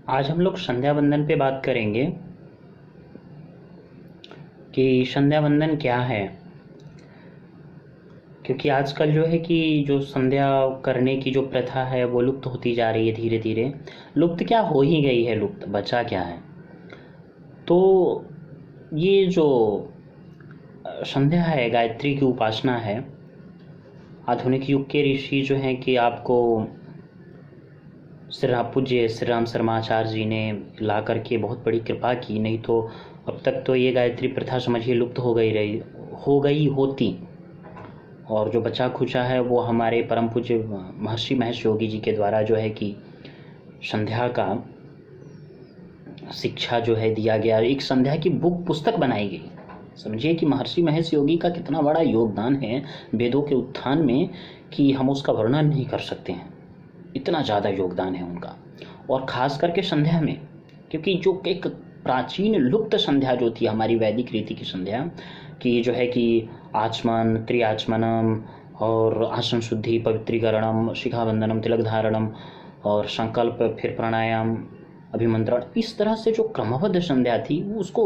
आज हम लोग संध्या वंदन पे बात करेंगे कि संध्या वंदन क्या है। क्योंकि आजकल जो है कि जो संध्या करने की जो प्रथा है वो लुप्त होती जा रही है धीरे धीरे। लुप्त क्या, हो ही गई है, लुप्त बचा क्या है। तो ये जो संध्या है, गायत्री की उपासना है, आधुनिक युग के ऋषि जो हैं कि आपको पूज्य श्री राम शर्माचार्य जी ने ला करके बहुत बड़ी कृपा की, नहीं तो अब तक तो ये गायत्री प्रथा समझिए लुप्त हो गई होती। और जो बचा खुचा है वो हमारे परम पूज्य महर्षि महेश योगी जी के द्वारा जो है कि संध्या का शिक्षा जो है दिया गया, एक संध्या की पुस्तक बनाई गई। समझिए कि महर्षि महेश योगी का कितना बड़ा योगदान है वेदों के उत्थान में कि हम उसका वर्णन नहीं कर सकते हैं, इतना ज़्यादा योगदान है उनका। और ख़ास करके संध्या में, क्योंकि जो एक प्राचीन लुप्त संध्या जो थी हमारी वैदिक रीति की संध्या की जो है कि आचमन, त्रिआचमनम और आसन शुद्धि, पवित्रीकरणम, शिखाबंधनम, तिलक धारणम और संकल्प, फिर प्राणायाम, अभिमंत्रण, इस तरह से जो क्रमबद्ध संध्या थी वो उसको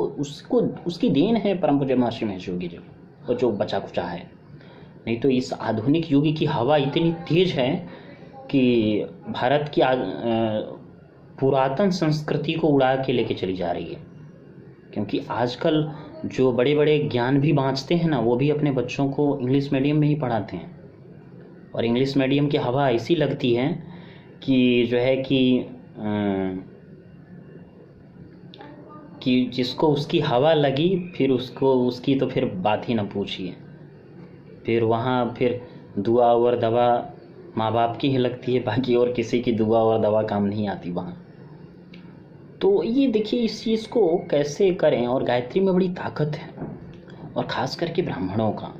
उसकी देन है परम पूज्य महर्षि महेश योगी जी, और जो बचा खुचा है। नहीं तो इस आधुनिक युग की हवा इतनी तेज है कि भारत की पुरातन संस्कृति को उड़ा के लेके चली जा रही है। क्योंकि आजकल जो बड़े बड़े ज्ञान भी बाँचते हैं ना, वो भी अपने बच्चों को इंग्लिश मीडियम में ही पढ़ाते हैं। और इंग्लिश मीडियम की हवा ऐसी लगती है कि जो है कि जिसको उसकी हवा लगी फिर उसकी तो फिर बात ही ना पूछिए। फिर वहाँ फिर दुआ और दवा माँ बाप की ही लगती है, बाकी और किसी की दुआ और दवा काम नहीं आती वहाँ। तो ये देखिए इस चीज़ को कैसे करें। और गायत्री में बड़ी ताकत है, और ख़ास करके ब्राह्मणों का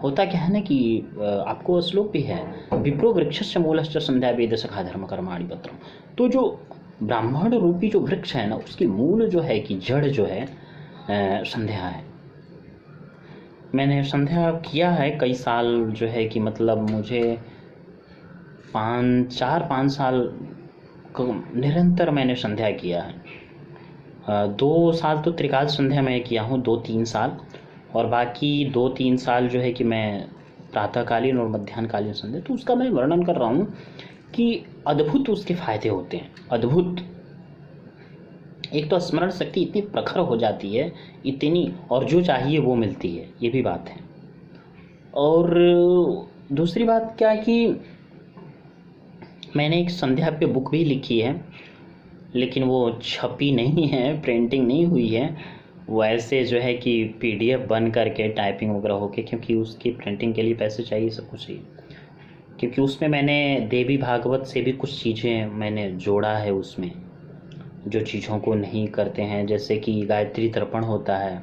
होता क्या है ना कि आपको श्लोक भी है, विप्रो वृक्षस्य मूलश्च संध्या वेद सखा धर्म कर्माणि पत्रम। तो जो ब्राह्मण रूपी जो वृक्ष है ना, उसकी मूल जो है कि जड़ जो है संध्या है। मैंने संध्या किया है कई साल, जो है कि मतलब मुझे 4-5 साल निरंतर मैंने संध्या किया है। 2 साल तो त्रिकाल संध्या मैं किया हूँ, 2-3 साल, और बाकी 2-3 साल जो है कि मैं प्रातःकालीन और मध्याह्नकालीन संध्या। तो उसका मैं वर्णन कर रहा हूँ कि अद्भुत उसके फायदे होते हैं, अद्भुत। एक तो स्मरण शक्ति इतनी प्रखर हो जाती है, इतनी, और जो चाहिए वो मिलती है, ये भी बात है। और दूसरी बात क्या है कि मैंने एक संध्या पे बुक भी लिखी है, लेकिन वो छपी नहीं है, प्रिंटिंग नहीं हुई है, वो ऐसे जो है कि PDF बन करके टाइपिंग वगैरह होके, क्योंकि उसकी प्रिंटिंग के लिए पैसे चाहिए, सब कुछ चाहिए। क्योंकि उसमें मैंने देवी भागवत से भी कुछ चीज़ें मैंने जोड़ा है उसमें, जो चीज़ों को नहीं करते हैं, जैसे कि गायत्री तर्पण होता है,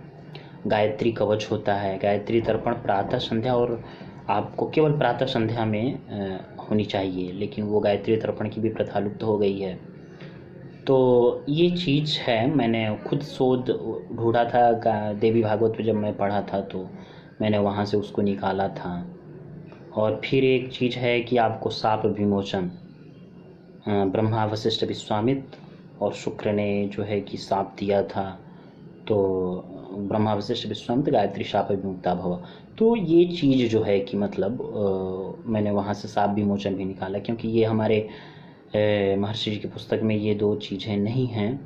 गायत्री कवच होता है। गायत्री तर्पण प्रातः संध्या, और आपको केवल प्रातः संध्या में होनी चाहिए, लेकिन वो गायत्री तर्पण की भी प्रथा लुप्त हो गई है। तो ये चीज़ है, मैंने खुद शोध ढूंढा था देवी भागवत पे, जब मैं पढ़ा था तो मैंने वहाँ से उसको निकाला था। और फिर एक चीज़ है कि आपको शाप विमोचन, ब्रह्मा वशिष्ठ विश्वामित्र और शुक्र ने जो है कि शाप दिया था, तो ब्रह्मा वशिष्ठ विश्वामित्र गायत्री शाप विमुक्ता भव। तो ये चीज़ जो है कि मतलब मैंने वहाँ से शाप विमोचन भी निकाला, क्योंकि ये हमारे महर्षि जी की पुस्तक में ये 2 चीज़ें नहीं हैं।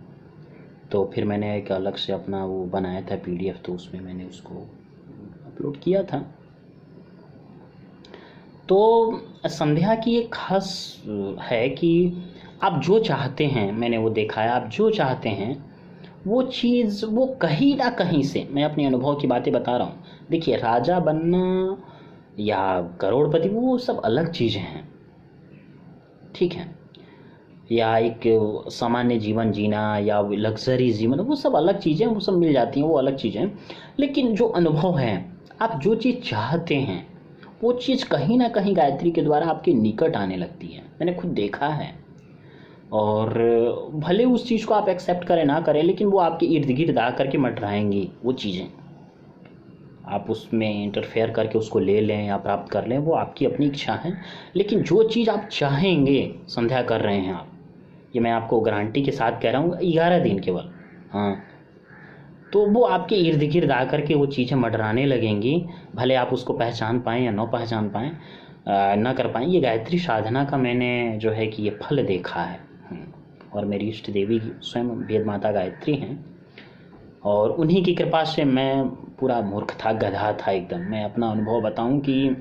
तो फिर मैंने एक अलग से अपना वो बनाया था PDF, तो उसमें मैंने उसको अपलोड किया था। तो संध्या की एक खास है कि आप जो चाहते हैं, मैंने वो देखा है, आप जो चाहते हैं वो चीज़, वो कहीं ना कहीं से, मैं अपने अनुभव की बातें बता रहा हूँ। देखिए, राजा बनना या करोड़पति वो सब अलग चीज़ें हैं, ठीक है, या एक सामान्य जीवन जीना या लग्जरी जीवन, वो सब अलग चीज़ें, वो सब मिल जाती हैं, वो अलग चीज़ें। लेकिन जो अनुभव है, आप जो चीज़ चाहते हैं वो चीज़ कहीं ना कहीं गायत्री के द्वारा आपके निकट आने लगती है, मैंने खुद देखा है। और भले उस चीज़ को आप एक्सेप्ट करें ना करें, लेकिन वो आपके इर्द गिर्द आ करके मंडराएंगी वो चीज़ें। आप उसमें इंटरफेयर करके उसको ले लें या प्राप्त कर लें, वो आपकी अपनी इच्छा है। लेकिन जो चीज़ आप चाहेंगे, संध्या कर रहे हैं आप, ये मैं आपको गारंटी के साथ कह रहा हूँ, 11 दिन केवल। हाँ, तो वो आपके इर्द गिर्द आकर के वो चीज़ें मंडराने लगेंगी, भले आप उसको पहचान पाएँ या न पहचान पाएँ, ना कर पाएँ। ये गायत्री साधना का मैंने जो है कि ये फल देखा है। और मेरी इष्ट देवी स्वयं वेद माता गायत्री हैं, और उन्हीं की कृपा से मैं पूरा मूर्ख था, गधा था एकदम। मैं अपना अनुभव बताऊं कि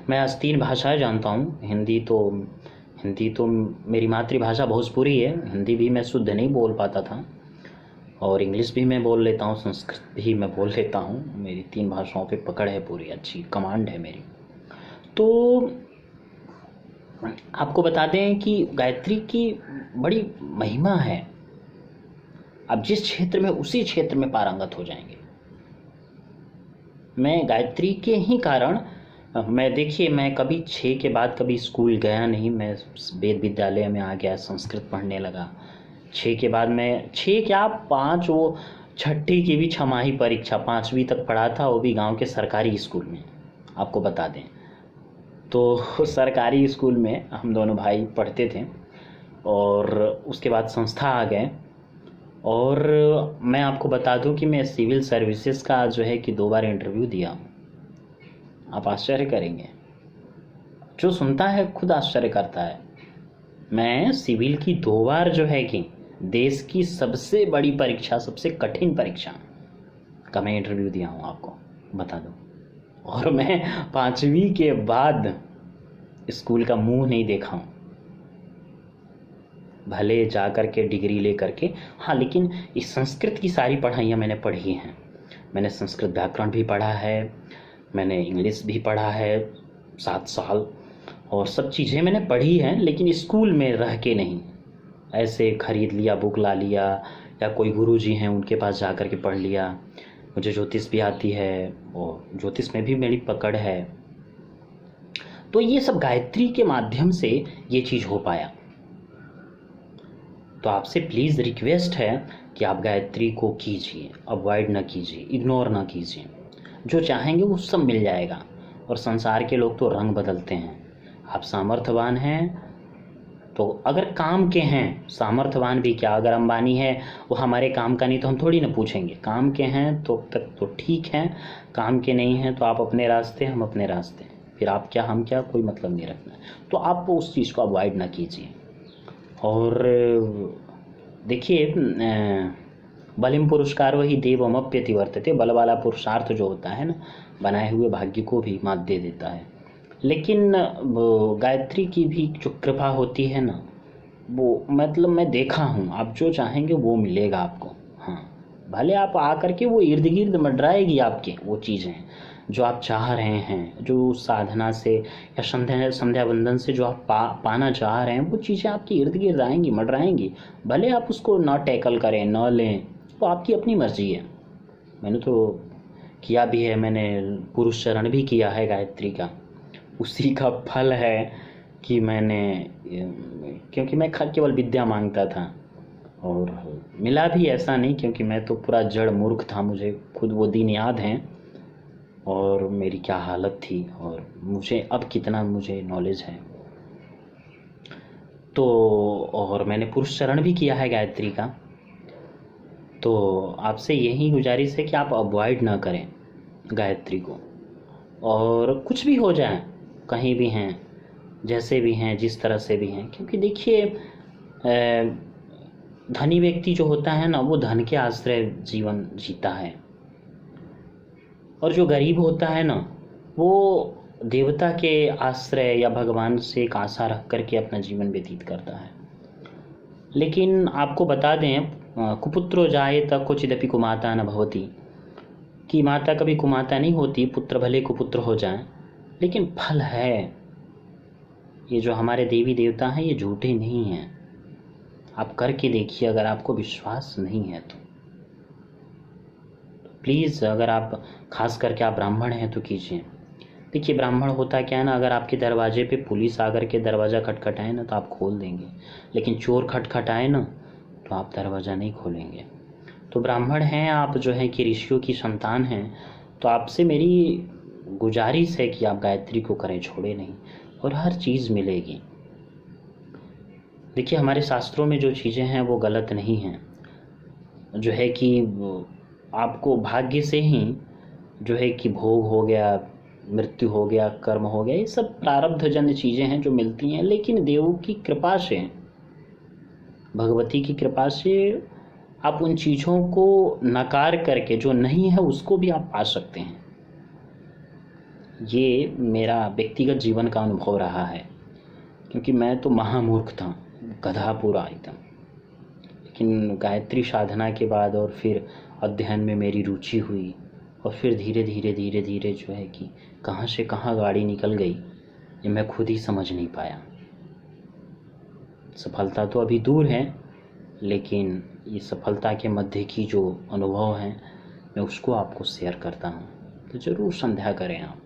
मैं आज 3 भाषाएं जानता हूं। हिंदी तो मेरी मातृभाषा भोजपुरी है, हिंदी भी मैं शुद्ध नहीं बोल पाता था, और इंग्लिश भी मैं बोल लेता हूँ, संस्कृत भी मैं बोल लेता हूँ। मेरी 3 भाषाओं पे पकड़ है, पूरी अच्छी कमांड है मेरी। तो आपको बता दें कि गायत्री की बड़ी महिमा है। आप जिस क्षेत्र में, उसी क्षेत्र में पारंगत हो जाएंगे। मैं गायत्री के ही कारण, मैं देखिए, मैं कभी 6 के बाद कभी स्कूल गया नहीं। मैं वेद विद्यालय में आ गया, संस्कृत पढ़ने लगा। 6 के बाद मैं 6 क्या 5, वो छठी की भी छमाही परीक्षा 5वीं तक पढ़ा था, वो भी गांव के सरकारी स्कूल में, आपको बता दें। तो सरकारी स्कूल में हम दोनों भाई पढ़ते थे, और उसके बाद संस्था आ गए। और मैं आपको बता दूं कि मैं सिविल सर्विसेज का जो है कि 2 बार इंटरव्यू दिया। आप आश्चर्य करेंगे, जो सुनता है खुद आश्चर्य करता है। मैं सिविल की 2 बार जो है कि देश की सबसे बड़ी परीक्षा, सबसे कठिन परीक्षा का मैं इंटरव्यू दिया हूँ, आपको बता दूं। और मैं 5वीं के बाद स्कूल का मुंह नहीं देखा हूँ, भले जा कर के डिग्री ले करके। हाँ, लेकिन इस संस्कृत की सारी पढ़ाइयाँ मैंने पढ़ी हैं। मैंने संस्कृत व्याकरण भी पढ़ा है, मैंने इंग्लिश भी पढ़ा है 7 साल, और सब चीज़ें मैंने पढ़ी हैं, लेकिन स्कूल में रह के नहीं। ऐसे खरीद लिया, बुक ला लिया, या कोई गुरुजी हैं उनके पास जा कर के पढ़ लिया। मुझे ज्योतिष भी आती है, और ज्योतिष में भी मेरी पकड़ है। तो ये सब गायत्री के माध्यम से ये चीज़ हो पाया। तो आपसे प्लीज़ रिक्वेस्ट है कि आप गायत्री को कीजिए, अवॉइड ना कीजिए, इग्नोर ना कीजिए। जो चाहेंगे वो सब मिल जाएगा। और संसार के लोग तो रंग बदलते हैं। आप सामर्थ्यवान हैं तो, अगर काम के हैं, सामर्थ्यवान भी क्या, अगर अंबानी है वो हमारे काम का नहीं तो हम थोड़ी ना पूछेंगे। काम के हैं तो तक तो ठीक है, काम के नहीं हैं तो आप अपने रास्ते, हम अपने रास्ते, फिर आप क्या हम क्या, कोई मतलब नहीं रखना। तो आप उस चीज़ को अवॉइड ना कीजिए। और देखिए, बलिम पुरस्कार वही देवमप्यति वर्तते, बल वाला पुरुषार्थ जो होता है ना, बनाए हुए भाग्य को भी मात दे देता है। लेकिन गायत्री की भी जो कृपा होती है ना, वो मतलब मैं देखा हूँ, आप जो चाहेंगे वो मिलेगा आपको। हाँ, भले आप आकर के वो इर्द गिर्द मंडराएगी आपके वो चीज़ें जो आप चाह रहे हैं, जो साधना से या संध्या वंदन से जो आप पाना चाह रहे हैं, वो चीज़ें आपके इर्द गिर्द आएंगी, मंडराएंगी। भले आप उसको ना टैकल करें, ना लें, वो आपकी अपनी मर्जी है। मैंने तो किया भी है, मैंने पुरुष चरण भी किया है गायत्री का। उसी का फल है कि मैंने, क्योंकि मैं केवल विद्या मांगता था, और मिला भी ऐसा नहीं, क्योंकि मैं तो पूरा जड़ मूर्ख था। मुझे खुद वो दिन याद हैं, और मेरी क्या हालत थी, और मुझे अब कितना मुझे नॉलेज है। तो और मैंने पुरुष चरण भी किया है गायत्री का। तो आपसे यही गुजारिश है कि आप अवॉइड ना करें गायत्री को, और कुछ भी हो जाए, कहीं भी हैं, जैसे भी हैं, जिस तरह से भी हैं। क्योंकि देखिए, धनी व्यक्ति जो होता है ना, वो धन के आश्रय जीवन जीता है, और जो गरीब होता है ना, वो देवता के आश्रय या भगवान से एक आशा रख करके अपना जीवन व्यतीत करता है। लेकिन आपको बता दें, कुपुत्रो जायेत क्वचिदपि कुमाता न भवति, कि माता कभी कुमाता नहीं होती, पुत्र भले कुपुत्र हो जाएं, लेकिन फल है। ये जो हमारे देवी देवता हैं, ये झूठे नहीं हैं। आप करके देखिए, अगर आपको विश्वास नहीं है तो प्लीज़, अगर आप खास करके आप ब्राह्मण हैं तो कीजिए। देखिए, ब्राह्मण होता क्या है ना, अगर आपके दरवाजे पे पुलिस आकर के दरवाज़ा खटखटाए ना तो आप खोल देंगे, लेकिन चोर खटखटाए ना तो आप दरवाज़ा नहीं खोलेंगे। तो ब्राह्मण हैं आप, जो है कि ऋषियों की संतान हैं, तो आपसे मेरी गुजारिश है कि आप गायत्री को करें, छोड़े नहीं, और हर चीज़ मिलेगी। देखिए, हमारे शास्त्रों में जो चीज़ें हैं वो गलत नहीं हैं। जो है कि आपको भाग्य से ही जो है कि भोग हो गया, मृत्यु हो गया, कर्म हो गया, ये सब प्रारब्धजन्य चीज़ें हैं जो मिलती हैं। लेकिन देवों की कृपा से, भगवती की कृपा से आप उन चीज़ों को नकार करके जो नहीं है उसको भी आप पा सकते हैं। ये मेरा व्यक्तिगत जीवन का अनुभव रहा है, क्योंकि मैं तो महामूर्ख था, गधा पूरा एकदम। लेकिन गायत्री साधना के बाद और फिर अध्ययन में मेरी रुचि हुई, और फिर धीरे धीरे जो है कि कहाँ से कहाँ गाड़ी निकल गई, ये मैं खुद ही समझ नहीं पाया। सफलता तो अभी दूर है, लेकिन ये सफलता के मध्य की जो अनुभव हैं मैं उसको आपको शेयर करता हूँ। तो ज़रूर संध्या करें आप।